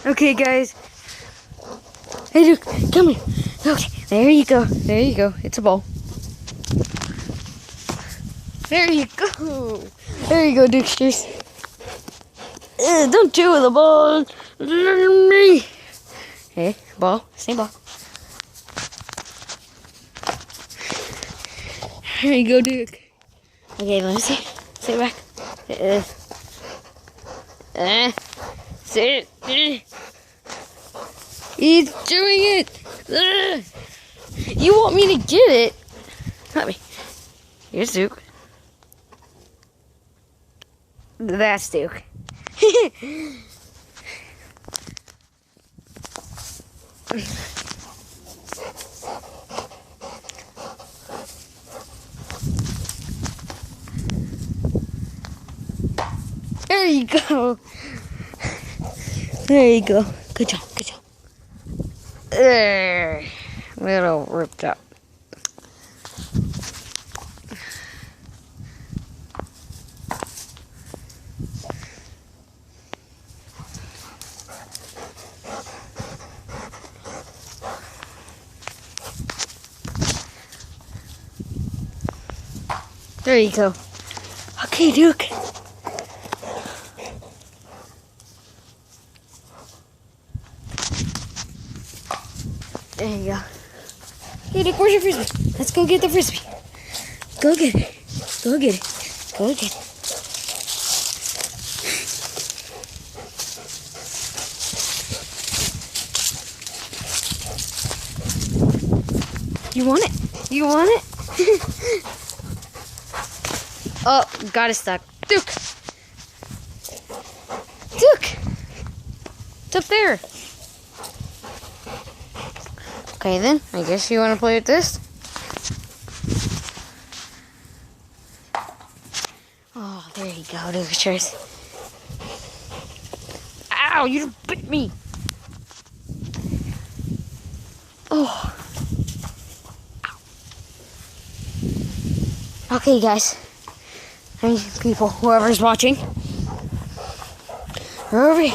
Okay, guys. Hey, Duke, come here. Okay, there you go. There you go. It's a ball. There you go. There you go, Dukesters. Don't chew with the ball. Hey, ball. Same ball. There you go, Duke. Okay, let me see. Sit back. Sit. He's doing it. You want me to get it? Let me. Here's Duke. That's Duke. There you go. There you go. Good job. Good job. There. Little ripped up. There you go. Okay, Duke. There you go. Hey, Duke, where's your frisbee? Let's go get the frisbee. Go get it. Go get it. Go get it. You want it? You want it? Oh, got it stuck. Duke! Duke! It's up there. Okay then, I guess you want to play with this? Oh, there you go, Dukesters. Ow, you just bit me. Oh. Ow. Okay, guys. Hey, people, whoever's watching. Hurry.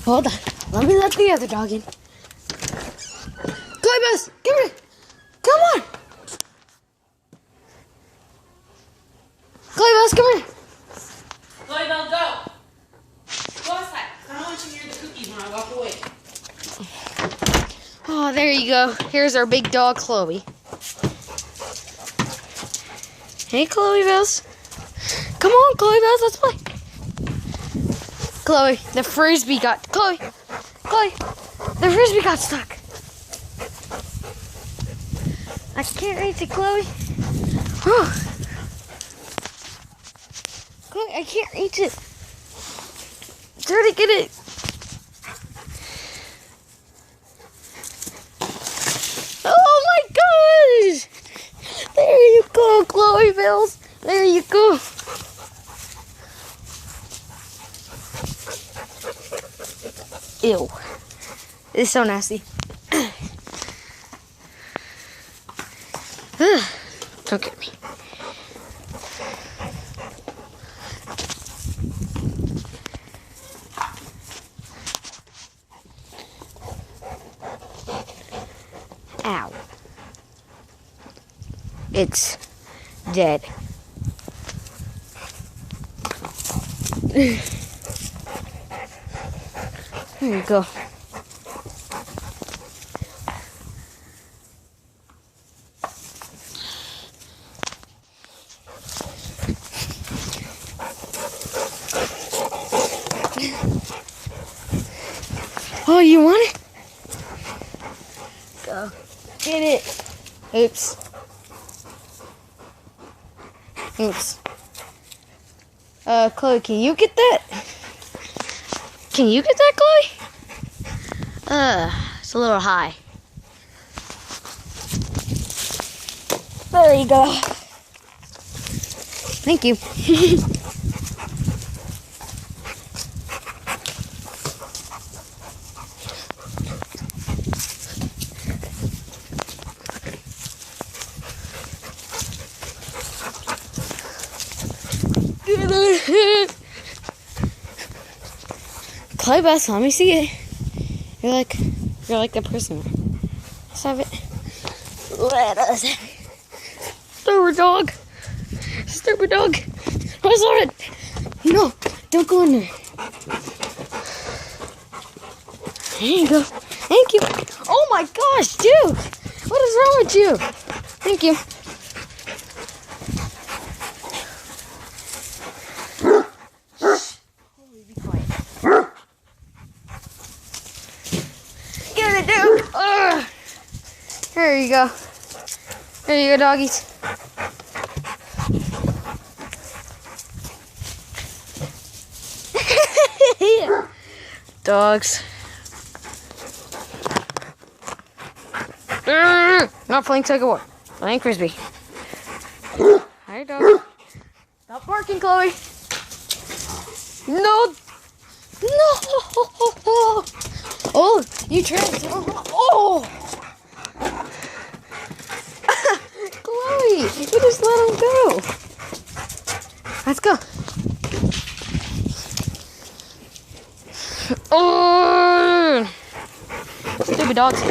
Hold on. Let me let the other dog in. Clybus, come here. Come on. Clybus, come here. Clybus, go. Go outside. I don't want you near the cookies when I walk away. Oh, there you go. Here's our big dog, Chloe. Hey, Chloe Bells. Come on, Chloe Bells, let's play. Chloe, the frisbee got... Chloe, the frisbee got stuck. I can't reach it, Chloe. Oh. Chloe, I can't reach it. Try to get it. Oh my gosh! There you go, Chloe Bells. There you go. Ew. It's so nasty. Don't get me. Ow. It's dead. There you go. Oh, you want it? Go. Get it. Oops. Oops. Chloe, can you get that? Can you get that, Chloe? It's a little high. There you go. Thank you. Clybus, let me see it. You're like the prisoner. Let's have it. Let us have it. Stupid dog. Stupid dog. What's on it? No, don't go in there. There you go. Thank you. Oh my gosh, dude. What is wrong with you? Thank you. Holy, be quiet. Get it, dude. Ugh. There you go. There you go, doggies. Dogs. Not playing tug of war. Playing frisbee. Hi, dog. Stop barking, Chloe. No. No. Oh, you tripped. Oh. Chloe, you just let him go. Let's go. Oh. Stupid dogs.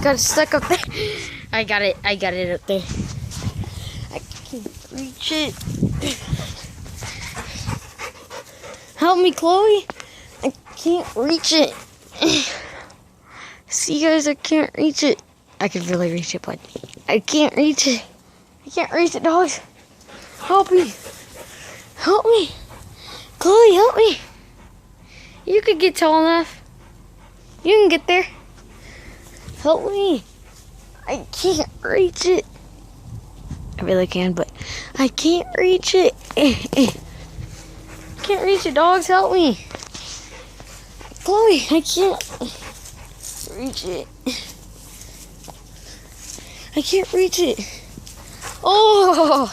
Got it stuck up there. I got it up there. I can't reach it. Help me, Chloe. I can't reach it. See, guys, I can't reach it. I can really reach it, but I can't reach it. I can't reach it, dogs. Help me. Help me. Chloe, help me. You could get tall enough. You can get there. Help me. I can't reach it. I really can, but I can't reach it. Can't reach it, dogs. Help me. Chloe, I can't reach it. I can't reach it. Oh!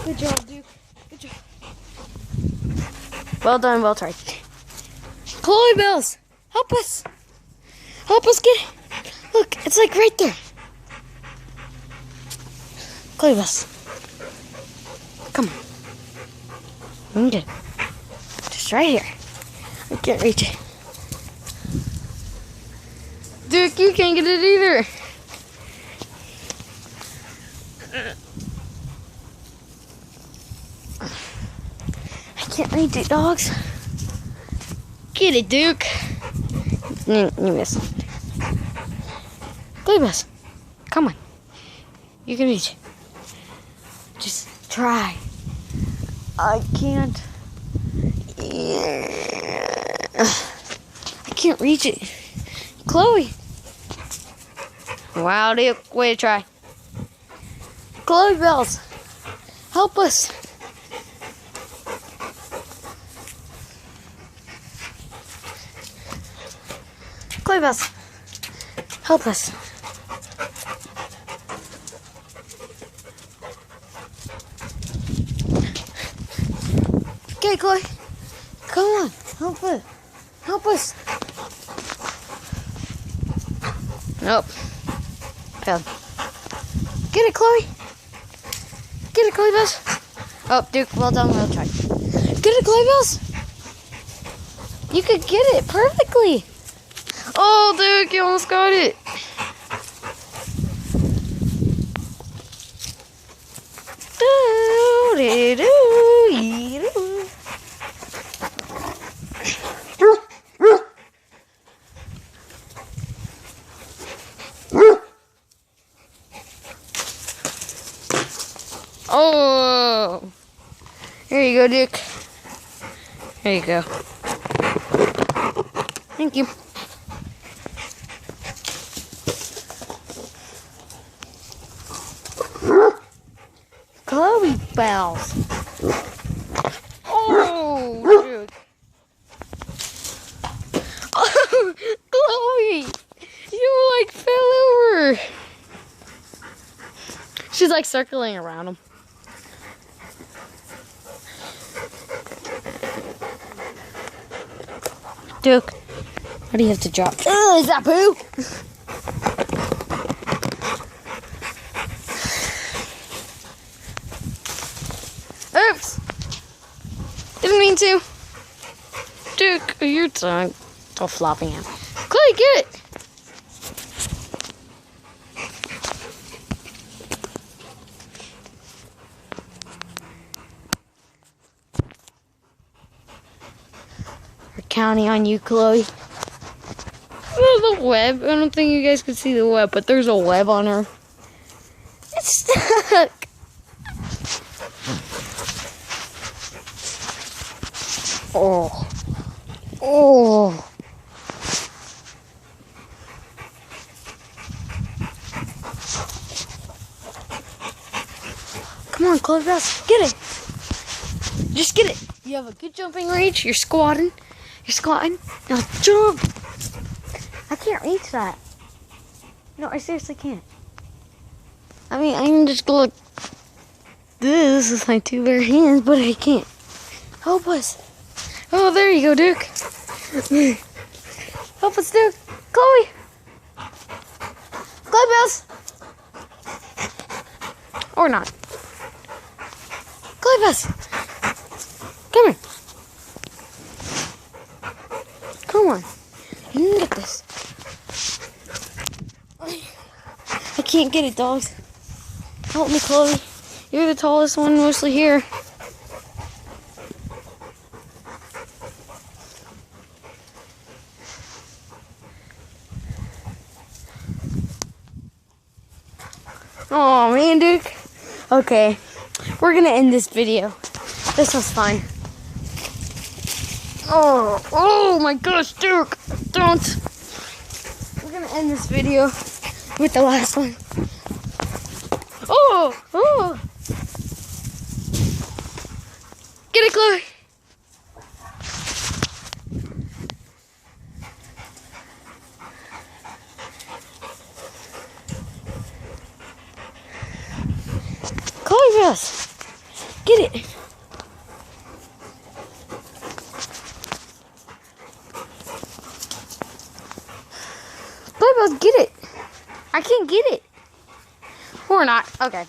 Good job, Duke. Good job. Well done, well tried. Chloe Bells, help us. Help us get it. Look, it's like right there. Chloe Bells. Come on. We can get it. Just right here. I can't reach it. Duke, you can't get it either. I can't reach it, dogs. Get it, Duke. You missed. Chloe Bells, come on. You can reach it. Just try. I can't. I can't reach it. Chloe. Wow, Duke, way to try. Chloe Bells, help us. Chloe Bells, help us. Okay, Chloe, come on, help us. Help us. Nope. Failed. Get it, Chloe. Get it, Chloe Bells. Oh, Duke, well done, well tried. Get it, Chloe Bells. You could get it perfectly. Oh, Duke, you almost got it. Oh, here you go, Duke. There you go. Thank you. Chloe Bells. Oh, Duke. Oh, Chloe, you like fell over. She's like circling around him. Duke, what do you have to drop? Oh, is that poo? want to. Duke, you're still flopping out. Chloe, get it. We're counting on you, Chloe. Oh, the web. I don't think you guys can see the web, but there's a web on her. It's stuck. Oh. Oh. Come on, Chloe Bess. Get it. Just get it. You have a good jumping range. You're squatting. You're squatting. Now jump. I can't reach that. No, I seriously can't. I mean, I can just go like this with my two bare hands, but I can't. Help us. Oh, there you go, Duke. Help us, Duke. Chloe. Chloe Bells. Or not. Chloe Bells. Come here. Come on. You can get this. I can't get it, dogs. Help me, Chloe. You're the tallest one mostly here. Oh man, Duke. Okay, we're gonna end this video. This was fun. Oh my gosh, Duke, don't. We're gonna end this video with the last one. Oh. Get it, Chloe. Chloe Bells, get it. Chloe Bells, get it. I can't get it. Or not. Okay.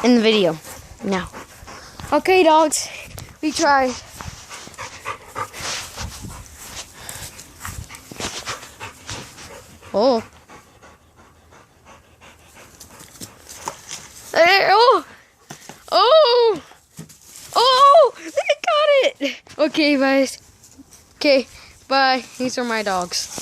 In the video. No. Okay, dogs. We tried. Oh. There. Oh. Oh. Oh. I got it. Okay, guys. Okay. Bye. These are my dogs.